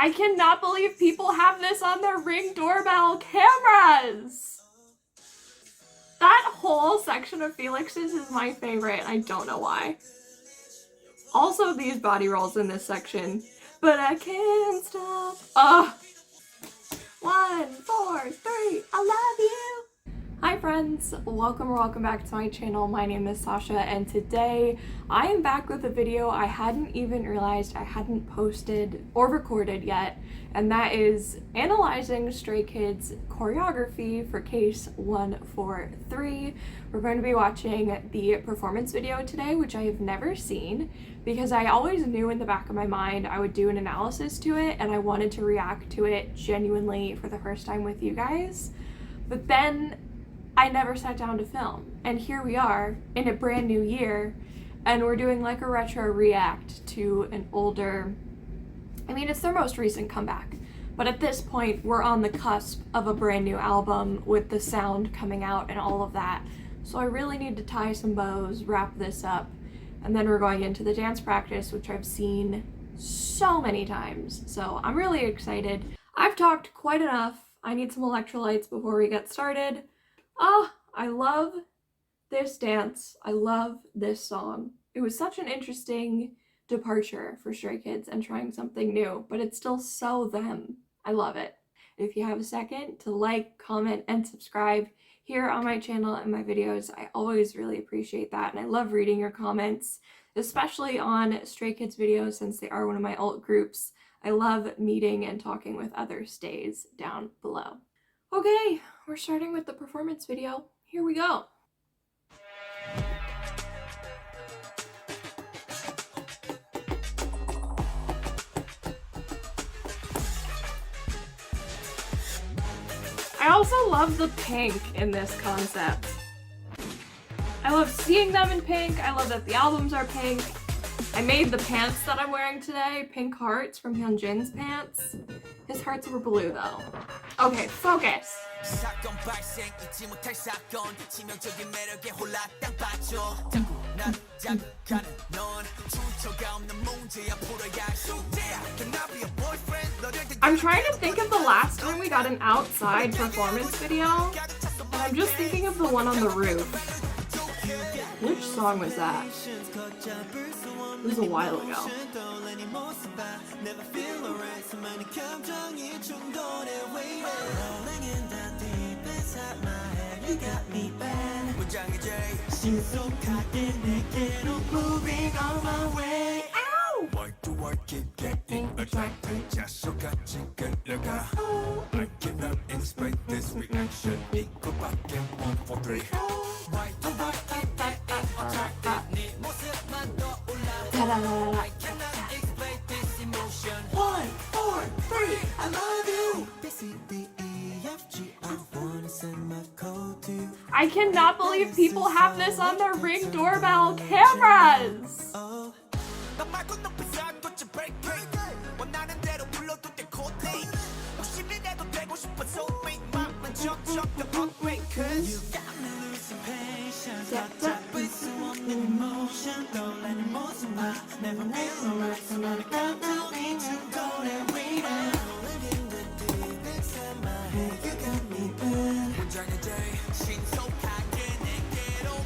I cannot believe people have this on their Ring doorbell cameras. That whole section of Felix's is my favorite. I don't know why. Also these body rolls in this section. But I can't stop. 1, 4, 3, I love you. Hi friends, welcome or welcome back to my channel. My name is Sasha and today I am back with a video I hadn't even realized I hadn't posted or recorded yet, and that is analyzing Stray Kids choreography for case 143. We're going to be watching the performance video today, which I have never seen because I always knew in the back of my mind I would do an analysis to it and I wanted to react to it genuinely for the first time with you guys. But then I never sat down to film, and here we are in a brand new year and we're doing like a retro react to an older, I mean it's their most recent comeback, but at this point we're on the cusp of a brand new album with the sound coming out and all of that. So I really need to tie some bows, wrap this up, and then we're going into the dance practice, which I've seen so many times. So I'm really excited. I've talked quite enough. I need some electrolytes before we get started. I love this dance. I love this song. It was such an interesting departure for Stray Kids and trying something new, but it's still so them. I love it. If you have a second to like, comment, and subscribe here on my channel and my videos, I always really appreciate that, and I love reading your comments, especially on Stray Kids videos since they are one of my alt groups. I love meeting and talking with other stays down below. Okay, we're starting with the performance video. Here we go. I also love the pink in this concept. I love seeing them in pink. I love that the albums are pink. I made the pants that I'm wearing today pink hearts from Hyunjin's pants. His hearts were blue though. Okay, focus. I'm trying to think of the last time we got an outside performance video, and I'm just thinking of the one on the roof. Which song was that? It was a while ago. Moving on my way. Ow! Why do I keep getting attracted? Just so got I cannot explain this reaction. Go back and 1, 4, 3. Why do I keep getting attracted? I cannot explain this emotion. 1, 4, 3, I love you. I cannot believe people have this on their Ring doorbell cameras.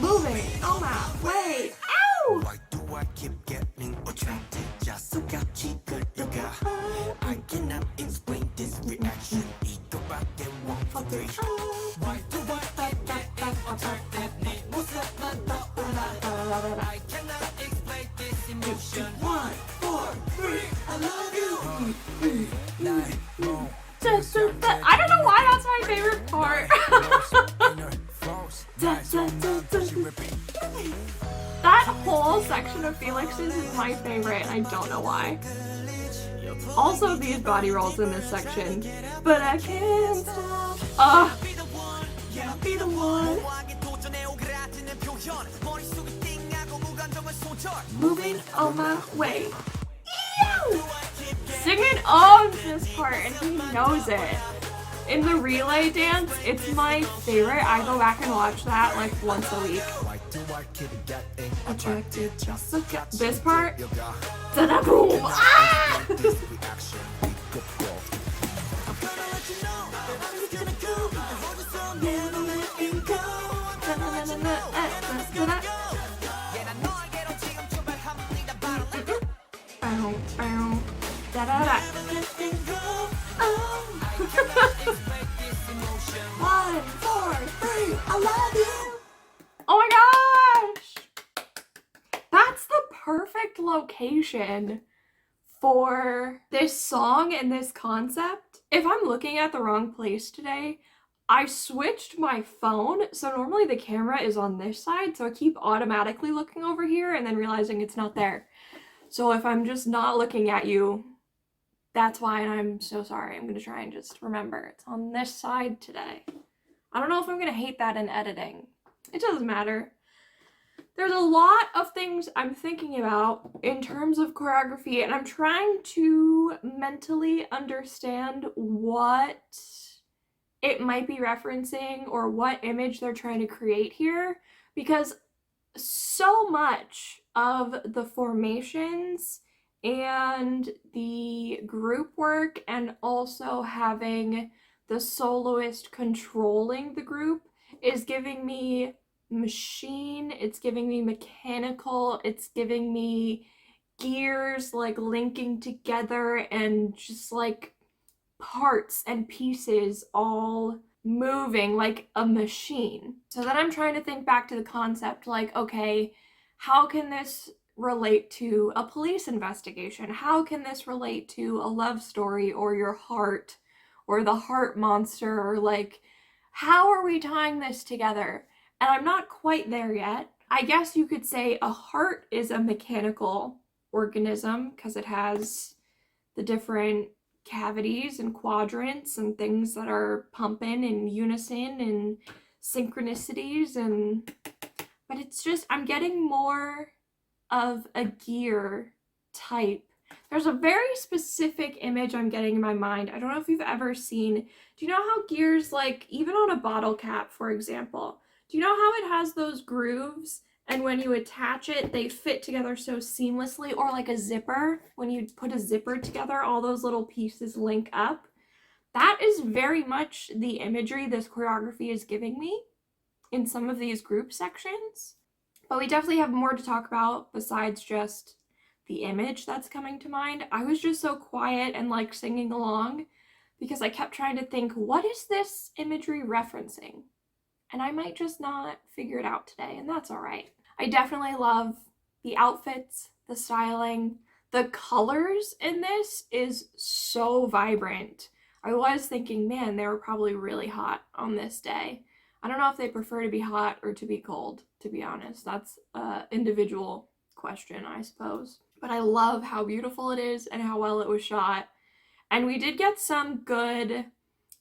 Moving on my way. Ow! Why do I keep getting attracted? Just so got I cannot explain this reaction. Go back and 1, 4, 3. Why do I keep getting attracted? I cannot explain this emotion. 1, 4, 3, I love you. I don't know why that's my favorite part. That whole section of Felix's is my favorite. I don't know why. Also these body rolls in this section. But I can't stop. Be the one. Moving on my way. Ew! Singing owns this part and he knows it. In the relay dance, it's my favorite. I go back and watch that like once a week. Attracted, just look at this part. Ta-da, boom! Ah! Da-da-da. Oh. 1, 4, 3, I love you. Oh my gosh! That's the perfect location for this song and this concept. If I'm looking at the wrong place today, I switched my phone, so normally the camera is on this side, so I keep automatically looking over here and then realizing it's not there. So if I'm just not looking at you, that's why, and I'm so sorry. I'm gonna try and just remember it's on this side today. I don't know if I'm gonna hate that in editing. It doesn't matter. There's a lot of things I'm thinking about in terms of choreography, and I'm trying to mentally understand what it might be referencing or what image they're trying to create here, because so much of the formations and the group work and also having the soloist controlling the group is giving me machine, it's giving me mechanical, it's giving me gears like linking together and just like parts and pieces all moving like a machine. So then I'm trying to think back to the concept, like, okay, how can this relate to a police investigation? How can this relate to a love story or your heart or the heart monster, or like, how are we tying this together? And I'm not quite there yet. I guess you could say a heart is a mechanical organism because it has the different cavities and quadrants and things that are pumping in unison and synchronicities, and but it's just I'm getting more of a gear type. There's a very specific image I'm getting in my mind. I don't know if you've ever seen, do you know how gears, like even on a bottle cap, for example, do you know how it has those grooves and when you attach it, they fit together so seamlessly? Or like a zipper, when you put a zipper together, all those little pieces link up. That is very much the imagery this choreography is giving me in some of these group sections. But we definitely have more to talk about besides just the image that's coming to mind. I was just so quiet and like singing along because I kept trying to think, what is this imagery referencing? And I might just not figure it out today, and that's all right. I definitely love the outfits, the styling, the colors in this is so vibrant. I was thinking, man, they were probably really hot on this day. I don't know if they prefer to be hot or to be cold, to be honest. That's an individual question, I suppose. But I love how beautiful it is and how well it was shot. And we did get some good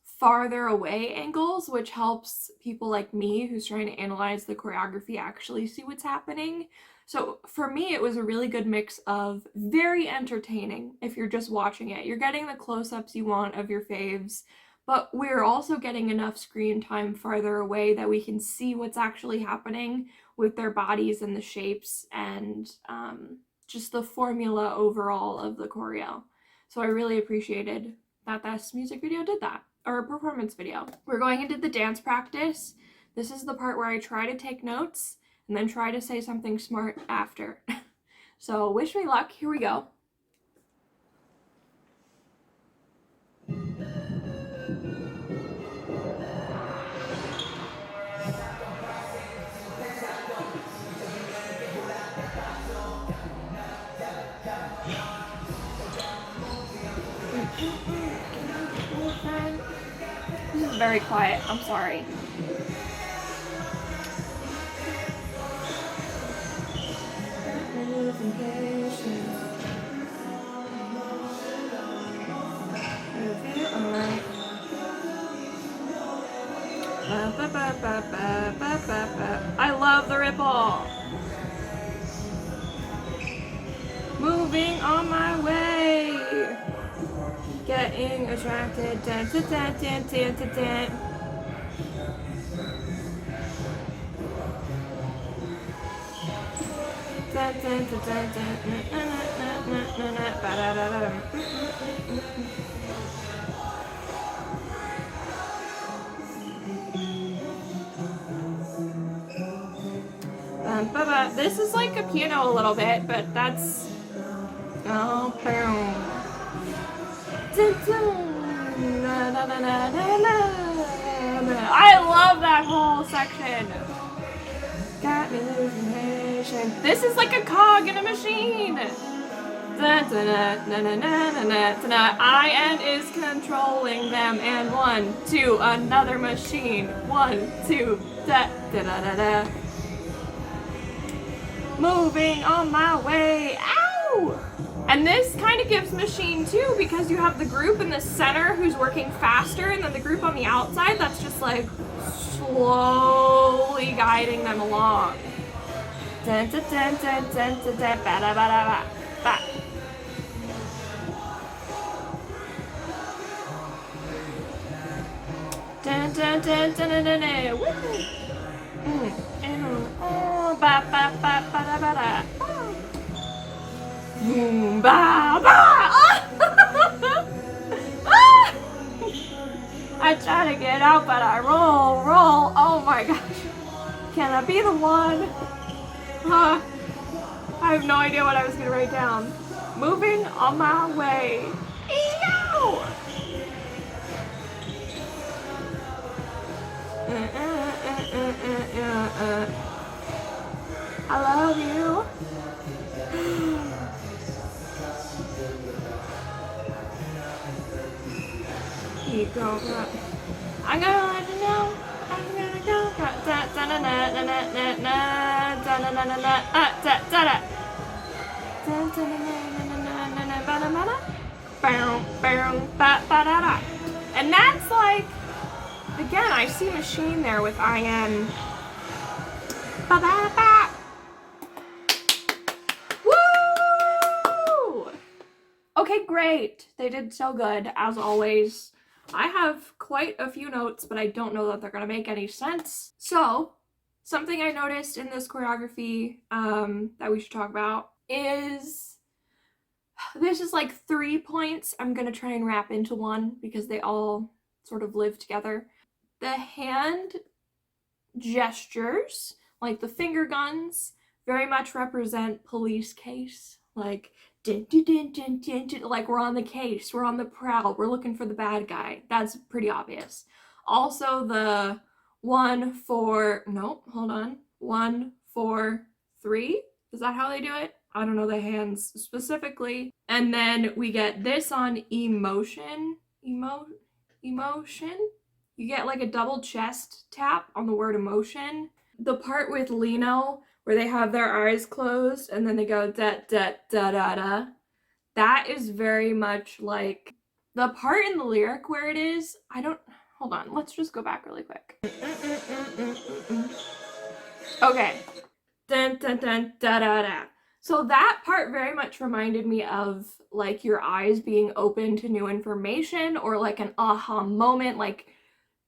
farther away angles, which helps people like me who's trying to analyze the choreography actually see what's happening. So for me, it was a really good mix of very entertaining if you're just watching it. You're getting the close-ups you want of your faves, but we're also getting enough screen time farther away that we can see what's actually happening with their bodies and the shapes and just the formula overall of the choreo. So I really appreciated that this music video did that, or performance video. We're going into the dance practice. This is the part where I try to take notes and then try to say something smart after. So wish me luck. Here we go. This is very quiet. I'm sorry. I love the ripple. Moving on my way. Getting attracted. Dun, dun, dun, dun, dun, dun, dun. Dun, dun, dun, dun, dun. This is like a piano a little bit, but that's... Oh, boom. I love that whole section. Got me losing patience. This is like a cog in a machine. IN is controlling them, and 1, 2, another machine. 1, 2, da da da da da. Moving on my way. Ow! And this kind of gives machine too, because you have the group in the center who's working faster, and then the group on the outside that's just like slowly guiding them along. Dun, dun, dun, dun, dun, dun, dun, ba, da, ba, da, ba, ba. Dun, dun, dun, dun, dun, dun, dun. Woo! Oh, ba, ba, ba, ba, da, ba, da. Boom, ba, ba. I try to get out, but I roll. Oh my gosh. Can I be the one? I have no idea what I was gonna write down. Moving on my way. Ew! I love you. Keep going. I'm gonna let you know. I'm gonna go. And that's like, again, I see machine there with IN. Ba-ba-ba. Woo! Okay, great. They did so good, as always. I have quite a few notes, but I don't know that they're gonna make any sense. So, something I noticed in this choreography that we should talk about is, this is like 3 points I'm gonna try and wrap into one because they all sort of live together. The hand gestures, like the finger guns, very much represent police case. Like, dun, dun, dun, dun, dun, dun, like we're on the case, we're on the prowl, we're looking for the bad guy. That's pretty obvious. Also the 1, 4, nope, hold on. 1, 4, 3. Is that how they do it? I don't know the hands specifically. And then we get this on emotion. Emotion? You get like a double chest tap on the word emotion. The part with Lino where they have their eyes closed and then they go da da da da da. That is very much like the part in the lyric where it is, hold on, let's just go back really quick. Okay. Dun dun dun da da da. So that part very much reminded me of like your eyes being open to new information, or like an aha moment, like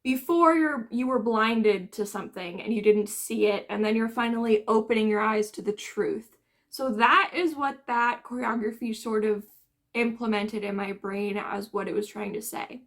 before you were blinded to something and you didn't see it, and then you're finally opening your eyes to the truth. So that is what that choreography sort of implemented in my brain as what it was trying to say.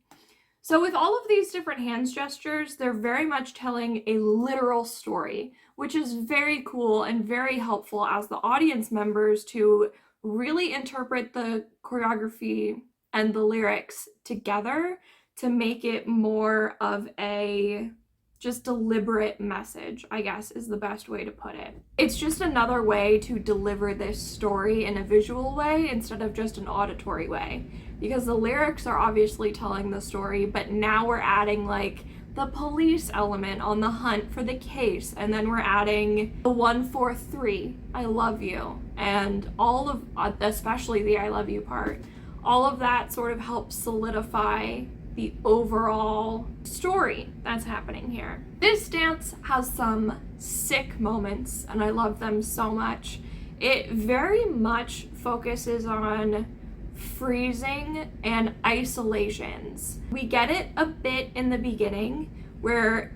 So with all of these different hands gestures, they're very much telling a literal story, which is very cool and very helpful as the audience members to really interpret the choreography and the lyrics together to make it more of a just deliberate message, I guess is the best way to put it. It's just another way to deliver this story in a visual way instead of just an auditory way. Because the lyrics are obviously telling the story, but now we're adding like the police element on the hunt for the case, and then we're adding the 143, I love you, and all of, especially the I love you part, all of that sort of helps solidify the overall story that's happening here. This dance has some sick moments, and I love them so much. It very much focuses on freezing and isolations. We get it a bit in the beginning where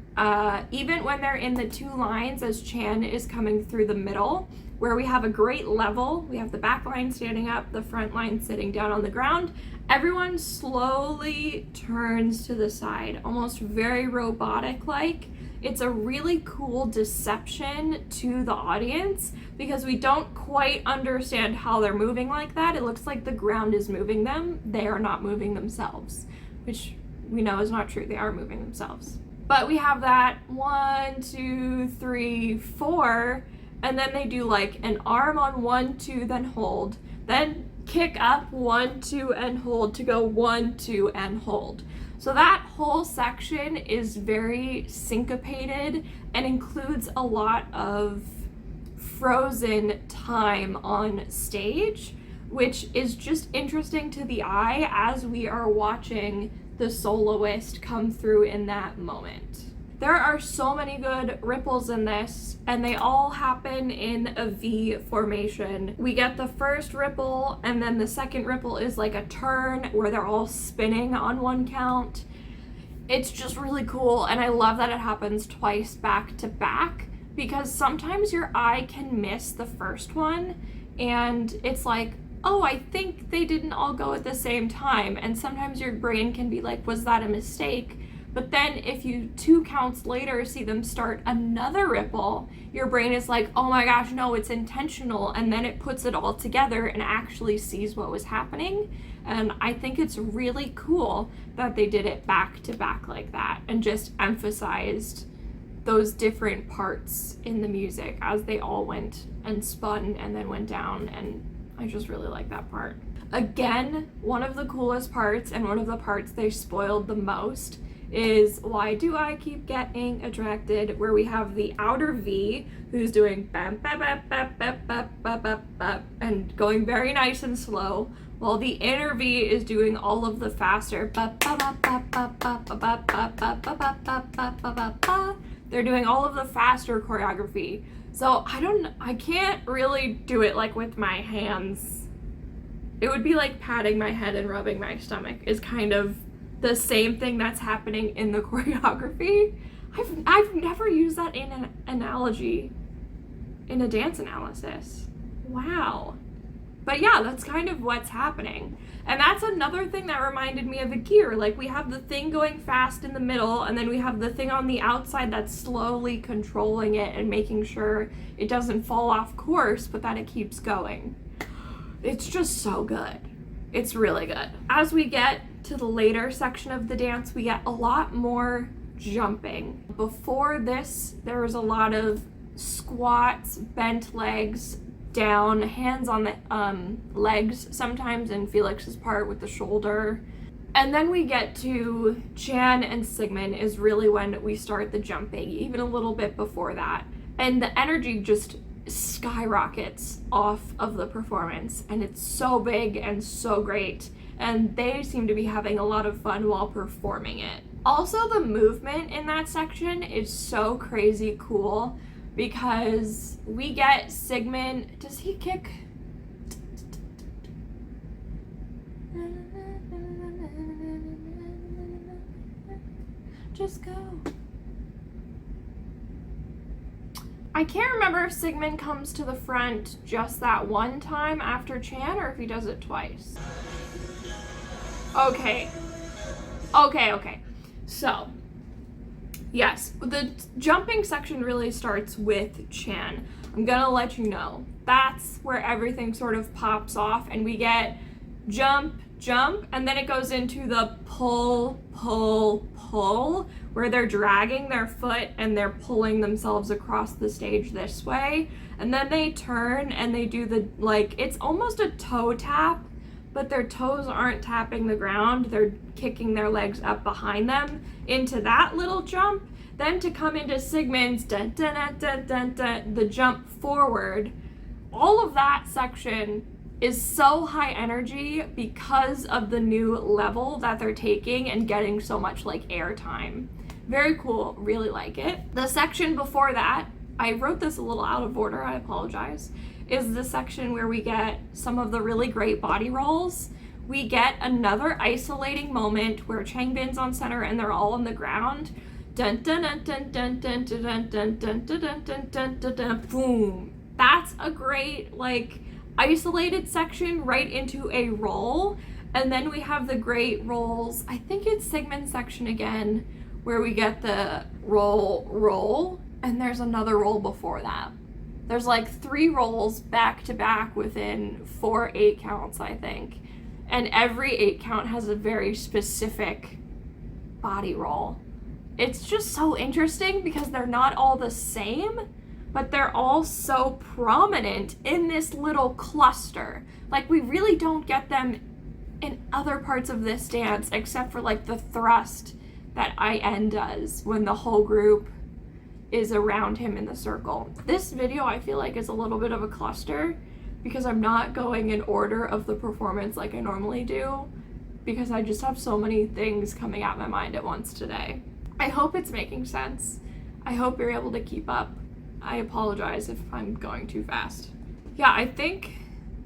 even when they're in the 2 lines as Chan is coming through the middle, where we have a great level, we have the back line standing up, the front line sitting down on the ground, everyone slowly turns to the side, almost very robotic like, it's a really cool deception to the audience because we don't quite understand how they're moving like that. It looks like the ground is moving them. They are not moving themselves, which we know is not true. They are moving themselves. But we have that 1, 2, 3, 4, and then they do like an arm on 1, 2, then hold, then kick up 1, 2, and hold to go 1, 2, and hold. So that whole section is very syncopated and includes a lot of frozen time on stage, which is just interesting to the eye as we are watching the soloist come through in that moment. There are so many good ripples in this, and they all happen in a V formation. We get the first ripple, and then the second ripple is like a turn where they're all spinning on 1 count. It's just really cool, and I love that it happens twice back to back, because sometimes your eye can miss the first one, and it's like, oh, I think they didn't all go at the same time, and sometimes your brain can be like, was that a mistake? But then if you 2 counts later see them start another ripple, your brain is like, oh my gosh, no, it's intentional. And then it puts it all together and actually sees what was happening. And I think it's really cool that they did it back to back like that and just emphasized those different parts in the music as they all went and spun and then went down. And I just really like that part. Again, one of the coolest parts and one of the parts they spoiled the most is Why Do I Keep Getting Attracted, where we have the outer V who's doing bap, bap, bap, bap, bap, bap, bap, bap, bap, and going very nice and slow, while the inner V is doing all of the faster. They're doing all of the faster choreography. So I can't really do it like with my hands. It would be like patting my head and rubbing my stomach is kind of the same thing that's happening in the choreography. I've never used that in an analogy, in a dance analysis. Wow. But yeah, that's kind of what's happening. And that's another thing that reminded me of a gear. Like, we have the thing going fast in the middle, and then we have the thing on the outside that's slowly controlling it and making sure it doesn't fall off course, but that it keeps going. It's just so good. It's really good. As we get to the later section of the dance, we get a lot more jumping. Before this, there was a lot of squats, bent legs, down, hands on the legs sometimes in Felix's part with the shoulder. And then we get to Chan and Sigmund is really when we start the jumping, even a little bit before that. And the energy just skyrockets off of the performance, and it's so big and so great, and they seem to be having a lot of fun while performing it. Also, the movement in that section is so crazy cool because we get Sigmund, does he kick? Just go. I can't remember if Sigmund comes to the front just that one time after Chan or if he does it twice. Okay. So, yes, the jumping section really starts with Chan. I'm gonna let you know. That's where everything sort of pops off and we get jump, jump, and then it goes into the pull, pull, pull, where they're dragging their foot and they're pulling themselves across the stage this way. And then they turn and they do the, like, it's almost a toe tap, but their toes aren't tapping the ground. They're kicking their legs up behind them into that little jump. Then to come into Sigmund's dun, dun, dun, dun, dun, dun, the jump forward. All of that section is so high energy because of the new level that they're taking and getting so much like air time. Very cool, really like it. The section before that, I wrote this a little out of order, I apologize, is the section where we get some of the really great body rolls. We get another isolating moment where Changbin's on center and they're all on the ground. Dun dun dun dun dun dun dun dun dun dun dun dun dun dun dun, boom. That's a great like isolated section right into a roll. And then we have the great rolls, I think it's Sigmund's section again, where we get the roll, and there's another roll before that. There's like 3 rolls back to back within 4 8 counts, I think. And every 8 count has a very specific body roll. It's just so interesting because they're not all the same, but they're all so prominent in this little cluster. Like, we really don't get them in other parts of this dance except for like the thrust that IN does when the whole group is around him in the circle. This video I feel like is a little bit of a cluster because I'm not going in order of the performance like I normally do, because I just have so many things coming at my mind at once today. I hope it's making sense. I hope you're able to keep up. I apologize if I'm going too fast. Yeah, I think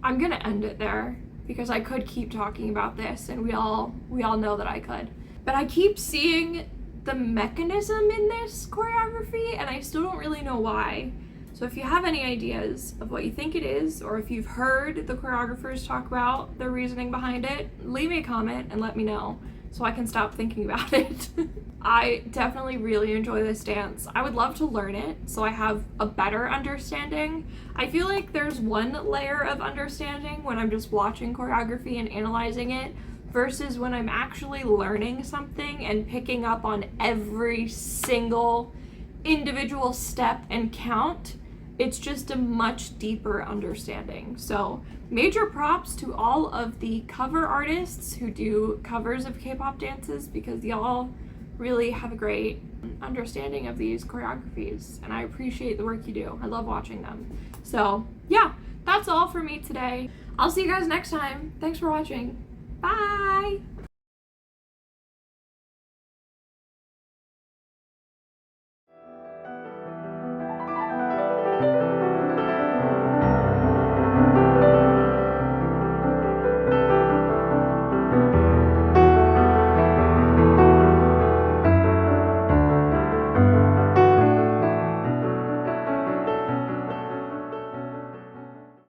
I'm gonna end it there because I could keep talking about this, and we all know that I could. But I keep seeing the mechanism in this choreography, and I still don't really know why. So if you have any ideas of what you think it is, or if you've heard the choreographers talk about their reasoning behind it, leave me a comment and let me know so I can stop thinking about it. I definitely really enjoy this dance. I would love to learn it so I have a better understanding. I feel like there's one layer of understanding when I'm just watching choreography and analyzing it, versus when I'm actually learning something and picking up on every single individual step and count. It's just a much deeper understanding. So major props to all of the cover artists who do covers of K-pop dances, because y'all really have a great understanding of these choreographies, and I appreciate the work you do. I love watching them. So yeah, that's all for me today. I'll see you guys next time. Thanks for watching. Bye!